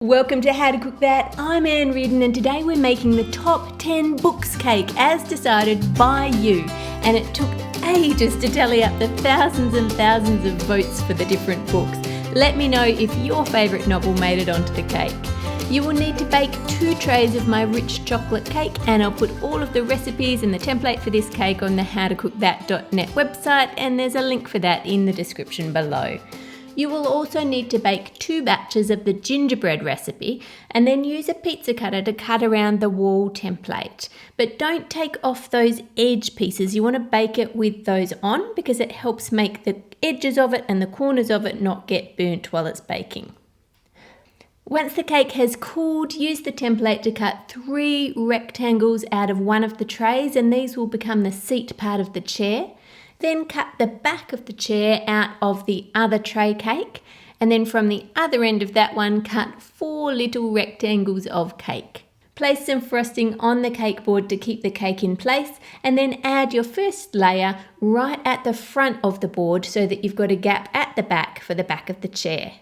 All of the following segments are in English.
Welcome to How to Cook That. I'm Reardon and today we're making the top 10 books cake as decided by you. And it took ages to tally up the thousands and thousands of votes for the different books. Let me know if your favourite novel made it onto the cake. You will need to bake 2 trays of my rich chocolate cake, and I'll put all of the recipes and the template for this cake on the howtocookthat.net website, and there's a link for that in the description below. You will also need to bake 2 batches of the gingerbread recipe and then use a pizza cutter to cut around the wall template. But don't take off those edge pieces. You want to bake it with those on because it helps make the edges of it and the corners of it not get burnt while it's baking. Once the cake has cooled, use the template to cut 3 rectangles out of one of the trays, and these will become the seat part of the chair. Then cut the back of the chair out of the other tray cake, and then from the other end of that one, cut 4 little rectangles of cake. Place some frosting on the cake board to keep the cake in place, and then add your first layer right at the front of the board so that you've got a gap at the back for the back of the chair.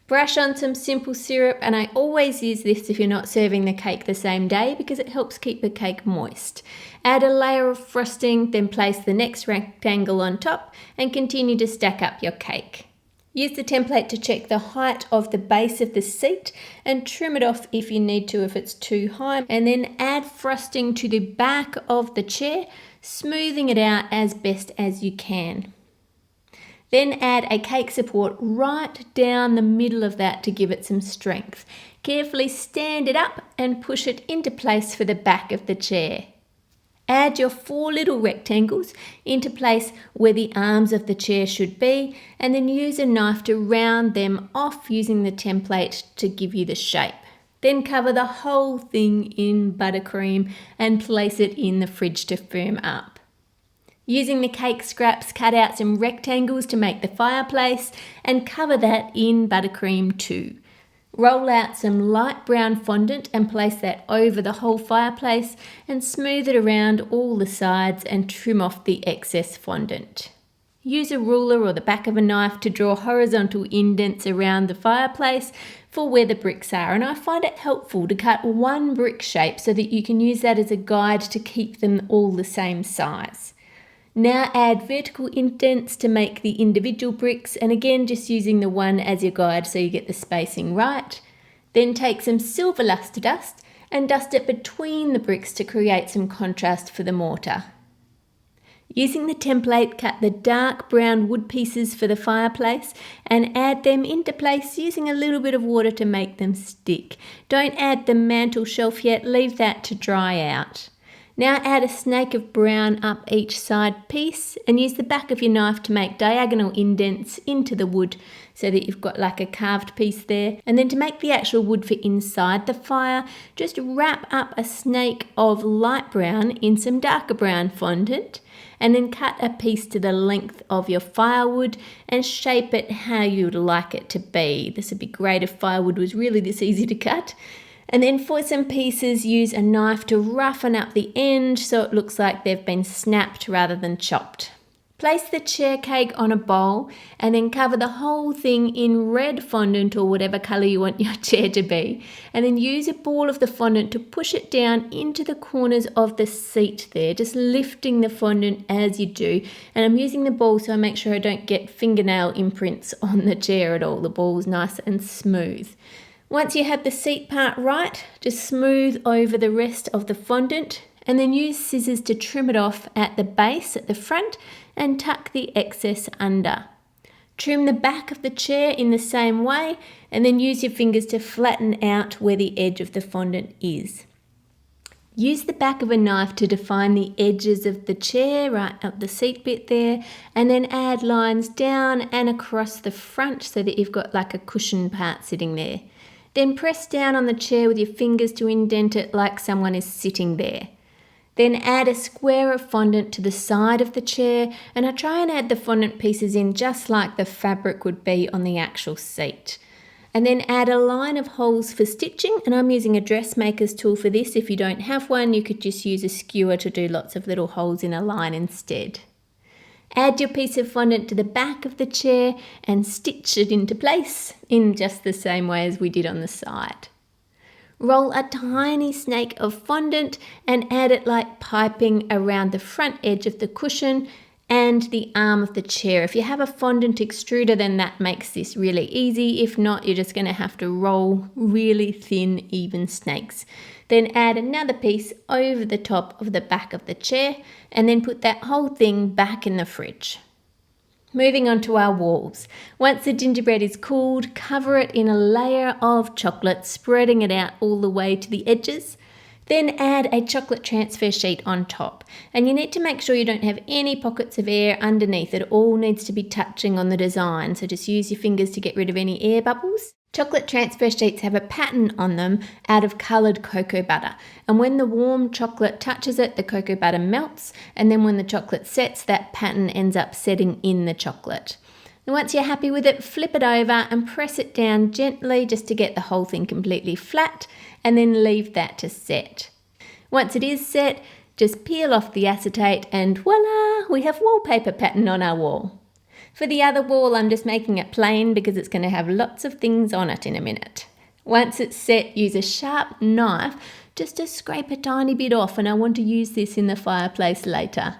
Brush on some simple syrup, and I always use this if you're not serving the cake the same day because it helps keep the cake moist. Add a layer of frosting, then place the next rectangle on top and continue to stack up your cake. Use the template to check the height of the base of the seat and trim it off if you need to if it's too high, and then add frosting to the back of the chair, smoothing it out as best as you can. Then add a cake support right down the middle of that to give it some strength. Carefully stand it up and push it into place for the back of the chair. Add your 4 little rectangles into place where the arms of the chair should be, and then use a knife to round them off using the template to give you the shape. Then cover the whole thing in buttercream and place it in the fridge to firm up. Using the cake scraps, cut out some rectangles to make the fireplace and cover that in buttercream too. Roll out some light brown fondant and place that over the whole fireplace and smooth it around all the sides and trim off the excess fondant. Use a ruler or the back of a knife to draw horizontal indents around the fireplace for where the bricks are, and I find it helpful to cut 1 brick shape so that you can use that as a guide to keep them all the same size. Now add vertical indents to make the individual bricks, and again just using the one as your guide so you get the spacing right. Then take some silver luster dust and dust it between the bricks to create some contrast for the mortar. Using the template, cut the dark brown wood pieces for the fireplace and add them into place using a little bit of water to make them stick. Don't add the mantel shelf yet, leave that to dry out. Now add a snake of brown up each side piece and use the back of your knife to make diagonal indents into the wood so that you've got like a carved piece there. And then to make the actual wood for inside the fire, just wrap up a snake of light brown in some darker brown fondant and then cut a piece to the length of your firewood and shape it how you would like it to be. This would be great if firewood was really this easy to cut. And then for some pieces, use a knife to roughen up the end so it looks like they've been snapped rather than chopped. Place the chair cake on a bowl and then cover the whole thing in red fondant or whatever colour you want your chair to be. And then use a ball of the fondant to push it down into the corners of the seat there, just lifting the fondant as you do. And I'm using the ball so I make sure I don't get fingernail imprints on the chair at all. The ball's nice and smooth. Once you have the seat part right, just smooth over the rest of the fondant and then use scissors to trim it off at the base at the front and tuck the excess under. Trim the back of the chair in the same way and then use your fingers to flatten out where the edge of the fondant is. Use the back of a knife to define the edges of the chair right up the seat bit there, and then add lines down and across the front so that you've got like a cushion part sitting there. Then press down on the chair with your fingers to indent it like someone is sitting there. Then add a square of fondant to the side of the chair, and I try and add the fondant pieces in just like the fabric would be on the actual seat. And then add a line of holes for stitching, and I'm using a dressmaker's tool for this. If you don't have one, you could just use a skewer to do lots of little holes in a line instead. Add your piece of fondant to the back of the chair and stitch it into place in just the same way as we did on the side. Roll a tiny snake of fondant and add it like piping around the front edge of the cushion and the arm of the chair. If you have a fondant extruder, then that makes this really easy. If not, you're just going to have to roll really thin, even snakes. Then add another piece over the top of the back of the chair and then put that whole thing back in the fridge. Moving on to our walls. Once the gingerbread is cooled, cover it in a layer of chocolate, spreading it out all the way to the edges. Then add a chocolate transfer sheet on top. And you need to make sure you don't have any pockets of air underneath. It all needs to be touching on the design, so just use your fingers to get rid of any air bubbles. Chocolate transfer sheets have a pattern on them out of coloured cocoa butter, and when the warm chocolate touches it, the cocoa butter melts, and then when the chocolate sets, that pattern ends up setting in the chocolate. And once you're happy with it, flip it over and press it down gently just to get the whole thing completely flat, and then leave that to set. Once it is set, just peel off the acetate and voila, we have wallpaper pattern on our wall. For the other wall, I'm just making it plain because it's going to have lots of things on it in a minute. Once it's set, use a sharp knife just to scrape a tiny bit off, and I want to use this in the fireplace later.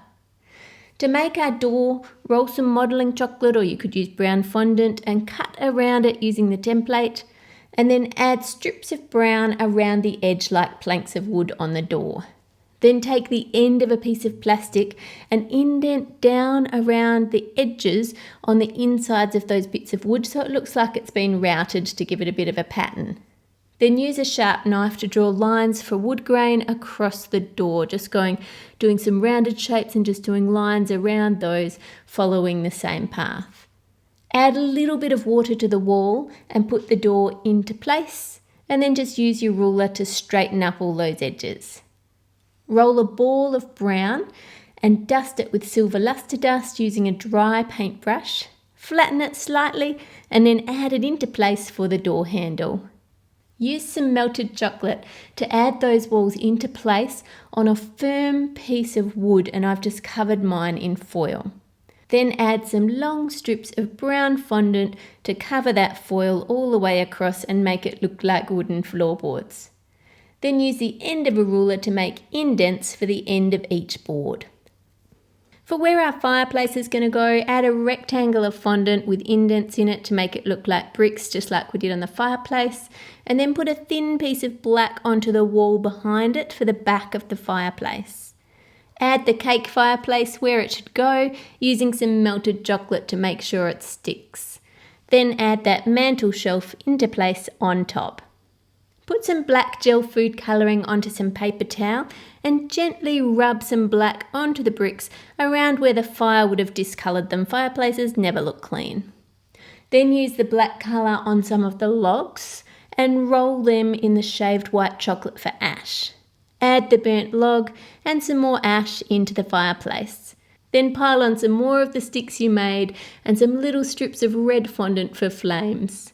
To make our door, roll some modelling chocolate, or you could use brown fondant, and cut around it using the template, and then add strips of brown around the edge like planks of wood on the door. Then take the end of a piece of plastic and indent down around the edges on the insides of those bits of wood so it looks like it's been routed to give it a bit of a pattern. Then use a sharp knife to draw lines for wood grain across the door, just doing some rounded shapes and just doing lines around those following the same path. Add a little bit of water to the wall and put the door into place, and then just use your ruler to straighten up all those edges. Roll a ball of brown and dust it with silver luster dust using a dry paintbrush. Flatten it slightly and then add it into place for the door handle. Use some melted chocolate to add those walls into place on a firm piece of wood, and I've just covered mine in foil. Then add some long strips of brown fondant to cover that foil all the way across and make it look like wooden floorboards. Then use the end of a ruler to make indents for the end of each board. For where our fireplace is going to go, add a rectangle of fondant with indents in it to make it look like bricks, just like we did on the fireplace, and then put a thin piece of black onto the wall behind it for the back of the fireplace. Add the cake fireplace where it should go, using some melted chocolate to make sure it sticks. Then add that mantel shelf into place on top. Put some black gel food colouring onto some paper towel and gently rub some black onto the bricks around where the fire would have discoloured them. Fireplaces never look clean. Then use the black colour on some of the logs and roll them in the shaved white chocolate for ash. Add the burnt log and some more ash into the fireplace. Then pile on some more of the sticks you made and some little strips of red fondant for flames.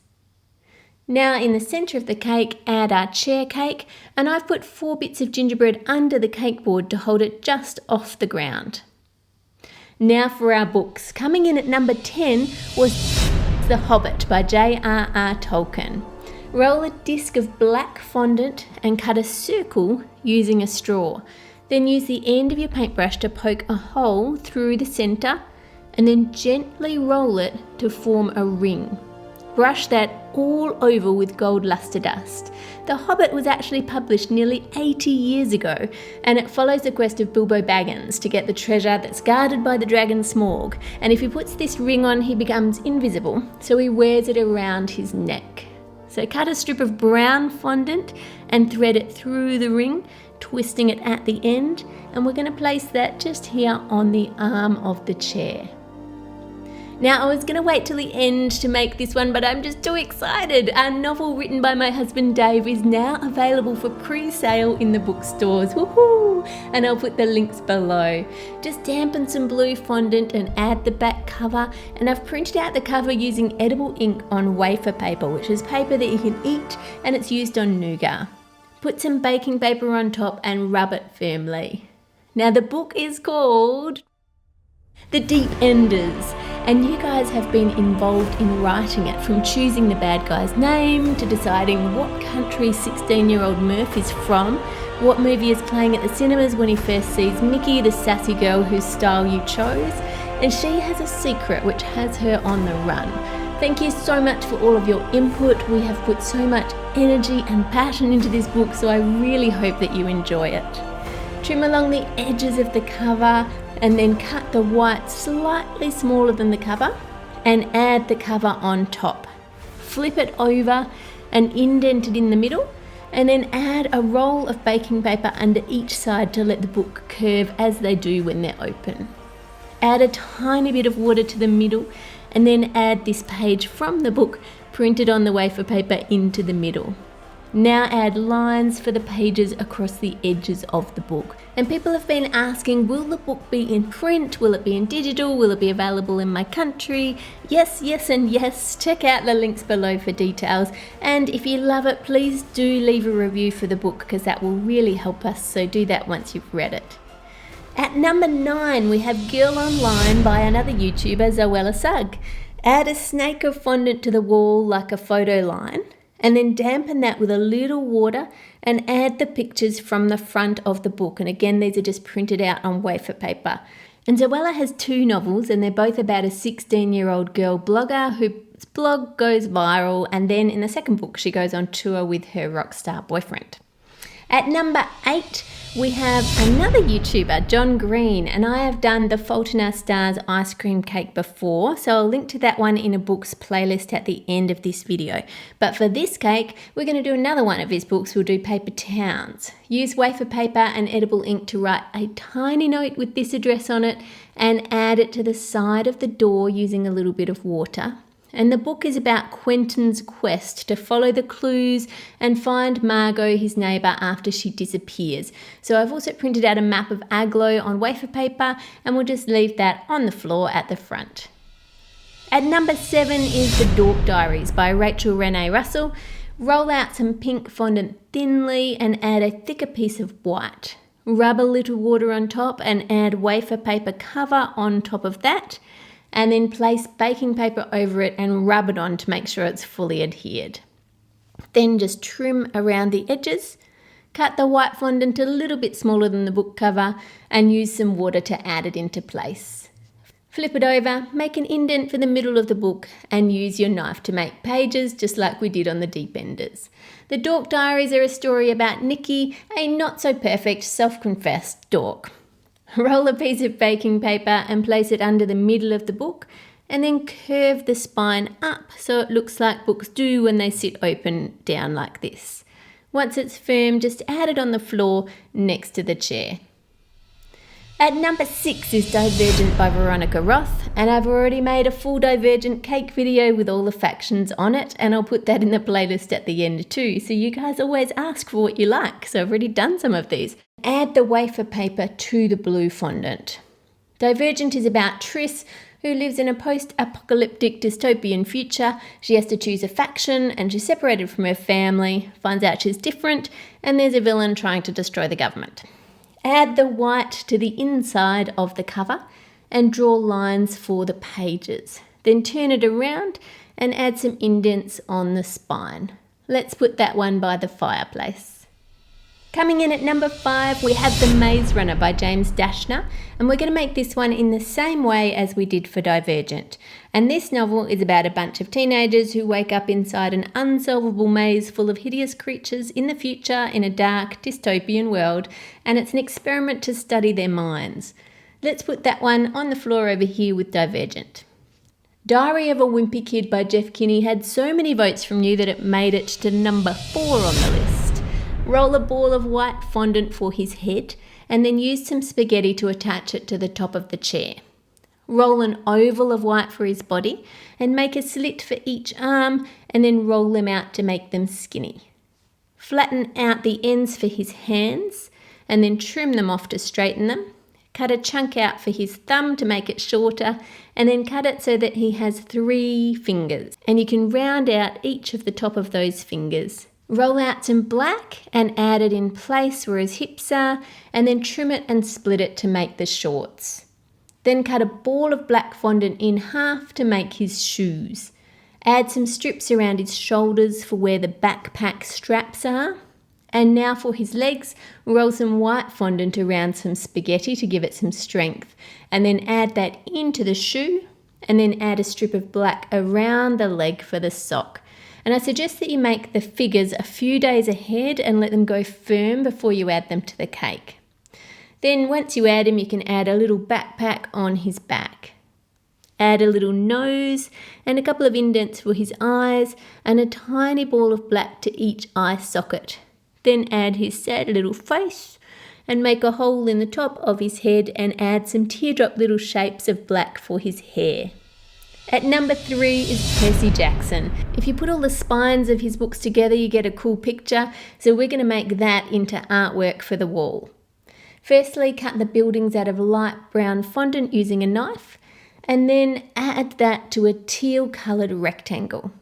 Now in the centre of the cake, add our chair cake, and I've put 4 bits of gingerbread under the cake board to hold it just off the ground. Now for our books. Coming in at number 10 was The Hobbit by J.R.R. Tolkien. Roll a disc of black fondant and cut a circle using a straw. Then use the end of your paintbrush to poke a hole through the centre and then gently roll it to form a ring. Brush that all over with gold luster dust. The Hobbit was actually published nearly 80 years ago, and it follows the quest of Bilbo Baggins to get the treasure that's guarded by the dragon Smaug. And if he puts this ring on, he becomes invisible, so he wears it around his neck. So cut a strip of brown fondant and thread it through the ring, twisting it at the end, and we're going to place that just here on the arm of the chair. Now, I was going to wait till the end to make this one, but I'm just too excited. Our novel written by my husband Dave is now available for pre-sale in the bookstores. Woohoo! And I'll put the links below. Just dampen some blue fondant and add the back cover. And I've printed out the cover using edible ink on wafer paper, which is paper that you can eat, and it's used on nougat. Put some baking paper on top and rub it firmly. Now, the book is called The Deep Enders. And you guys have been involved in writing it, from choosing the bad guy's name to deciding what country 16-year-old Murph is from, what movie is playing at the cinemas when he first sees Mickey, the sassy girl whose style you chose. And she has a secret which has her on the run. Thank you so much for all of your input. We have put so much energy and passion into this book, so I really hope that you enjoy it. Trim along the edges of the cover and then cut the white slightly smaller than the cover and add the cover on top. Flip it over and indent it in the middle, and then add a roll of baking paper under each side to let the book curve as they do when they're open. Add a tiny bit of water to the middle and then add this page from the book printed on the wafer paper into the middle. Now add lines for the pages across the edges of the book. And people have been asking, will the book be in print? Will it be in digital? Will it be available in my country? Yes, yes, and yes. Check out the links below for details. And if you love it, please do leave a review for the book, because that will really help us. So do that once you've read it. At number 9, we have Gil Online by another YouTuber, Zoella Sugg. Add a snake of fondant to the wall like a photo line, and then dampen that with a little water and add the pictures from the front of the book. And again, these are just printed out on wafer paper. And Zoella has 2 novels, and they're both about a 16-year-old girl blogger whose blog goes viral, and then in the second book she goes on tour with her rock star boyfriend. At number 8, we have another YouTuber, John Green, and I have done the Fault in Our Stars ice cream cake before, so I'll link to that one in a books playlist at the end of this video. But for this cake, we're going to do another one of his books. We'll do paper towns. Use wafer paper and edible ink to write a tiny note with this address on it and add it to the side of the door using a little bit of water. And the book is about Quentin's quest to follow the clues and find Margot, his neighbour, after she disappears. So I've also printed out a map of Aglo on wafer paper, and we'll just leave that on the floor at the front. At number 7 is The Dork Diaries by Rachel Renee Russell. Roll out some pink fondant thinly and add a thicker piece of white. Rub a little water on top and add wafer paper cover on top of that. And then place baking paper over it and rub it on to make sure it's fully adhered. Then just trim around the edges, cut the white fondant a little bit smaller than the book cover, and use some water to add it into place. Flip it over, make an indent for the middle of the book, and use your knife to make pages just like we did on the Deep Enders. The Dork Diaries are a story about Nicky, a not-so-perfect, self-confessed dork. Roll a piece of baking paper and place it under the middle of the book, and then curve the spine up so it looks like books do when they sit open down like this. Once it's firm, just add it on the floor next to the chair. At number 6 is Divergent by Veronica Roth, and I've already made a full Divergent cake video with all the factions on it, and I'll put that in the playlist at the end too, so you guys always ask for what you like, so I've already done some of these. Add the wafer paper to the blue fondant. Divergent is about Triss, who lives in a post-apocalyptic dystopian future. She has to choose a faction, and she's separated from her family, finds out she's different, and there's a villain trying to destroy the government. Add the white to the inside of the cover and draw lines for the pages. Then turn it around and add some indents on the spine. Let's put that one by the fireplace. Coming in at number 5, we have The Maze Runner by James Dashner, and we're going to make this one in the same way as we did for Divergent. And this novel is about a bunch of teenagers who wake up inside an unsolvable maze full of hideous creatures in the future in a dark, dystopian world, and it's an experiment to study their minds. Let's put that one on the floor over here with Divergent. Diary of a Wimpy Kid by Jeff Kinney had so many votes from you that it made it to number 4 on the list. Roll a ball of white fondant for his head and then use some spaghetti to attach it to the top of the chair. Roll an oval of white for his body and make a slit for each arm and then roll them out to make them skinny. Flatten out the ends for his hands and then trim them off to straighten them. Cut a chunk out for his thumb to make it shorter and then cut it so that he has 3 fingers, and you can round out each of the top of those fingers. Roll out some black and add it in place where his hips are, and then trim it and split it to make the shorts. Then cut a ball of black fondant in half to make his shoes. Add some strips around his shoulders for where the backpack straps are. And now for his legs, roll some white fondant around some spaghetti to give it some strength. And then add that into the shoe. And then add a strip of black around the leg for the sock. And I suggest that you make the figures a few days ahead and let them go firm before you add them to the cake. Then once you add him, you can add a little backpack on his back. Add a little nose and a couple of indents for his eyes and a tiny ball of black to each eye socket. Then add his sad little face and make a hole in the top of his head and add some teardrop little shapes of black for his hair. At number 3 is Percy Jackson. If you put all the spines of his books together, you get a cool picture, so we're going to make that into artwork for the wall. Firstly, cut the buildings out of light brown fondant using a knife, and then add that to a teal coloured rectangle.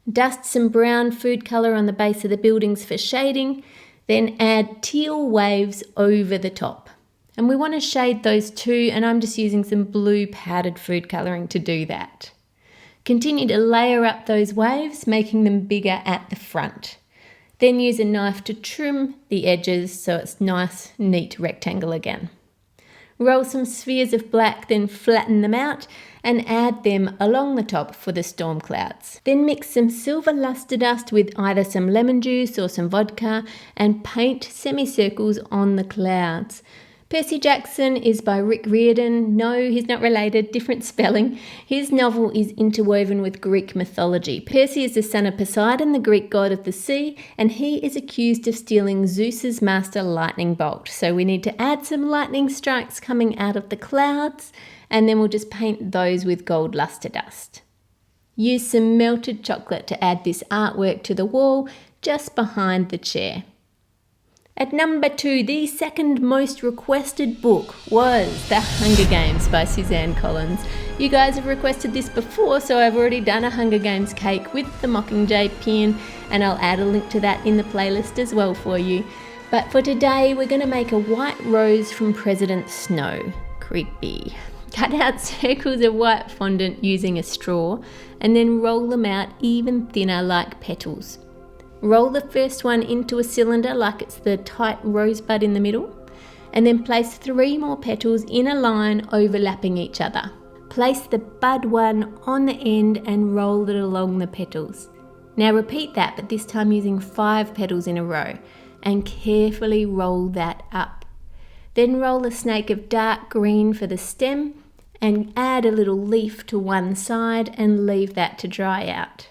Dust some brown food colour on the base of the buildings for shading, then add teal waves over the top. And we want to shade those too, and I'm just using some blue powdered food colouring to do that. Continue to layer up those waves, making them bigger at the front. Then use a knife to trim the edges so it's nice, neat rectangle again. Roll some spheres of black, then flatten them out and add them along the top for the storm clouds. Then mix some silver luster dust with either some lemon juice or some vodka and paint semicircles on the clouds. Percy Jackson is by Reardon. No, he's not related, different spelling. His novel is interwoven with Greek mythology. Percy is the son of Poseidon, the Greek god of the sea, and he is accused of stealing Zeus's master lightning bolt. So we need to add some lightning strikes coming out of the clouds, and then we'll just paint those with gold luster dust. Use some melted chocolate to add this artwork to the wall just behind the chair. At number 2, the second most requested book was The Hunger Games by Suzanne Collins. You guys have requested this before, so I've already done a Hunger Games cake with the Mockingjay pin, and I'll add a link to that in the playlist as well for you. But for today, we're going to make a white rose from President Snow. Creepy. Cut out circles of white fondant using a straw, and then roll them out even thinner like petals. Roll the first one into a cylinder like it's the tight rosebud in the middle, and then place 3 more petals in a line overlapping each other. Place the bud one on the end and roll it along the petals. Now repeat that, but this time using 5 petals in a row, and carefully roll that up. Then roll a snake of dark green for the stem and add a little leaf to one side and leave that to dry out.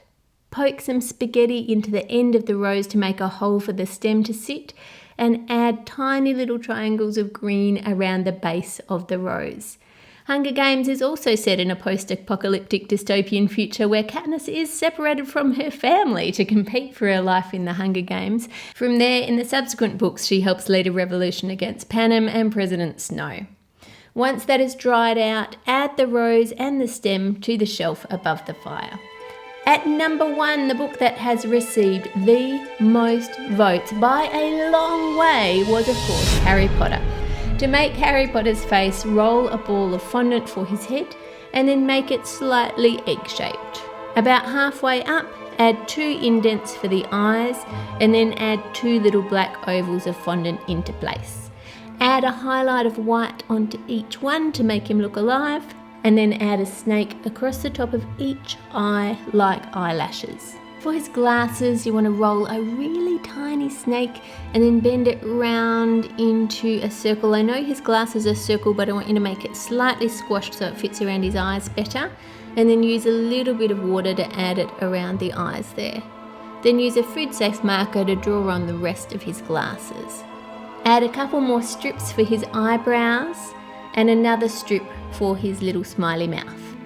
Poke some spaghetti into the end of the rose to make a hole for the stem to sit, and add tiny little triangles of green around the base of the rose. Hunger Games is also set in a post-apocalyptic dystopian future where Katniss is separated from her family to compete for her life in the Hunger Games. From there, in the subsequent books, she helps lead a revolution against Panem and President Snow. Once that is dried out, add the rose and the stem to the shelf above the fire. At number 1, the book that has received the most votes by a long way was, of course, Harry Potter. To make Harry Potter's face, roll a ball of fondant for his head and then make it slightly egg-shaped. About halfway up, add 2 indents for the eyes and then add 2 little black ovals of fondant into place. Add a highlight of white onto each one to make him look alive, and then add a snake across the top of each eye like eyelashes. For his glasses, you want to roll a really tiny snake and then bend it round into a circle. I know his glasses are circle, but I want you to make it slightly squashed so it fits around his eyes better, and then use a little bit of water to add it around the eyes there. Then use a food safe marker to draw on the rest of his glasses. Add a couple more strips for his eyebrows and another strip for his little smiley mouth.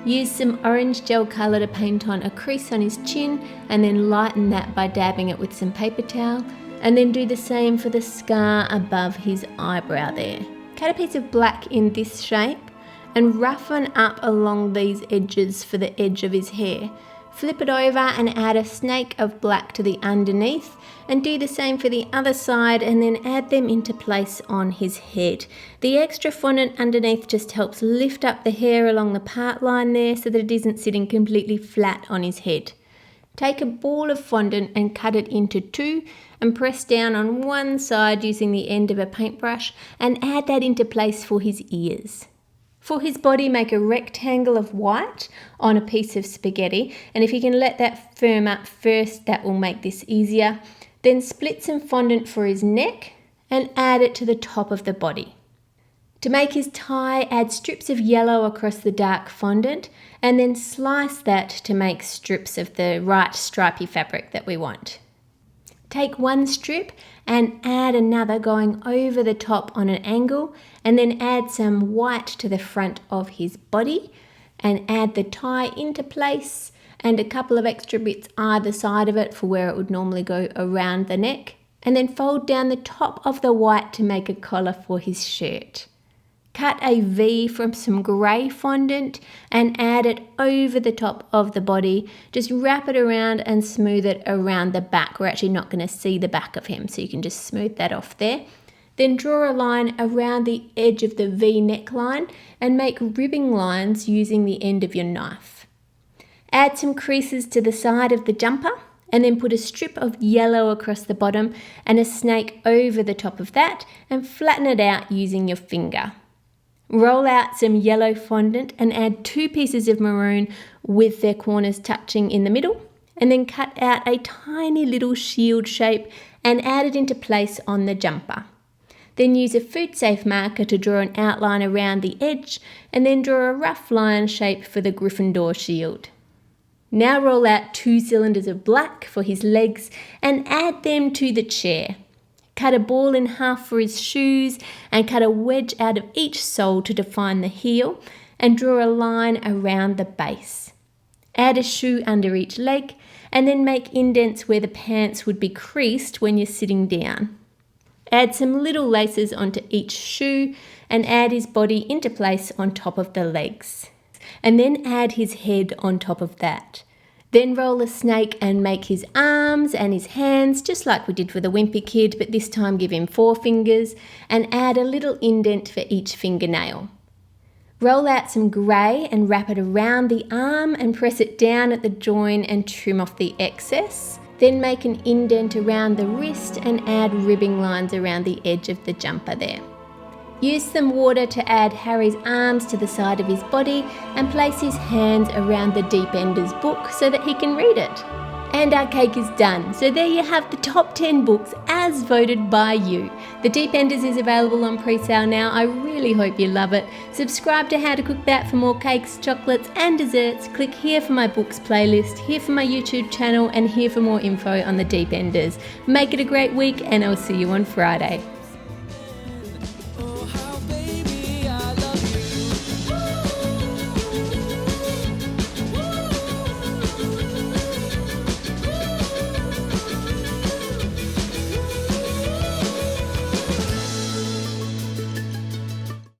Use some orange gel colour to paint on a crease on his chin and then lighten that by dabbing it with some paper towel, and then do the same for the scar above his eyebrow there. Cut a piece of black in this shape and roughen up along these edges for the edge of his hair. Flip it over and add a snake of black to the underneath, and do the same for the other side, and then add them into place on his head. The extra fondant underneath just helps lift up the hair along the part line there so that it isn't sitting completely flat on his head. Take a ball of fondant and cut it into two, and press down on one side using the end of a paintbrush, and add that into place for his ears. For his body, make a rectangle of white on a piece of spaghetti, and if you can let that firm up first, that will make this easier. Then split some fondant for his neck and add it to the top of the body. To make his tie, add strips of yellow across the dark fondant, and then slice that to make strips of the right stripy fabric that we want. Take one strip and add another going over the top on an angle, and then add some white to the front of his body, and add the tie into place and a couple of extra bits either side of it for where it would normally go around the neck, and then fold down the top of the white to make a collar for his shirt. Cut a V from some grey fondant and add it over the top of the body. Just wrap it around and smooth it around the back. We're actually not going to see the back of him, so you can just smooth that off there. Then draw a line around the edge of the V neckline and make ribbing lines using the end of your knife. Add some creases to the side of the jumper, and then put a strip of yellow across the bottom and a snake over the top of that, and flatten it out using your finger. Roll out some yellow fondant and add 2 pieces of maroon with their corners touching in the middle, and then cut out a tiny little shield shape and add it into place on the jumper. Then use a food safe marker to draw an outline around the edge, and then draw a rough line shape for the Gryffindor shield. Now roll out 2 cylinders of black for his legs and add them to the chair. Cut a ball in half for his shoes and cut a wedge out of each sole to define the heel, and draw a line around the base. Add a shoe under each leg and then make indents where the pants would be creased when you're sitting down. Add some little laces onto each shoe and add his body into place on top of the legs. And then add his head on top of that. Then roll a snake and make his arms and his hands just like we did for the Wimpy Kid, but this time give him 4 fingers, and add a little indent for each fingernail. Roll out some grey and wrap it around the arm and press it down at the join and trim off the excess. Then make an indent around the wrist and add ribbing lines around the edge of the jumper there. Use some water to add Harry's arms to the side of his body and place his hands around the Deep Enders book so that he can read it. And our cake is done. So there you have the top 10 books as voted by you. The Deep Enders is available on pre-sale now. I really hope you love it. Subscribe to How to Cook That for more cakes, chocolates and desserts. Click here for my books playlist, here for my YouTube channel, and here for more info on the Deep Enders. Make it a great week, and I'll see you on Friday.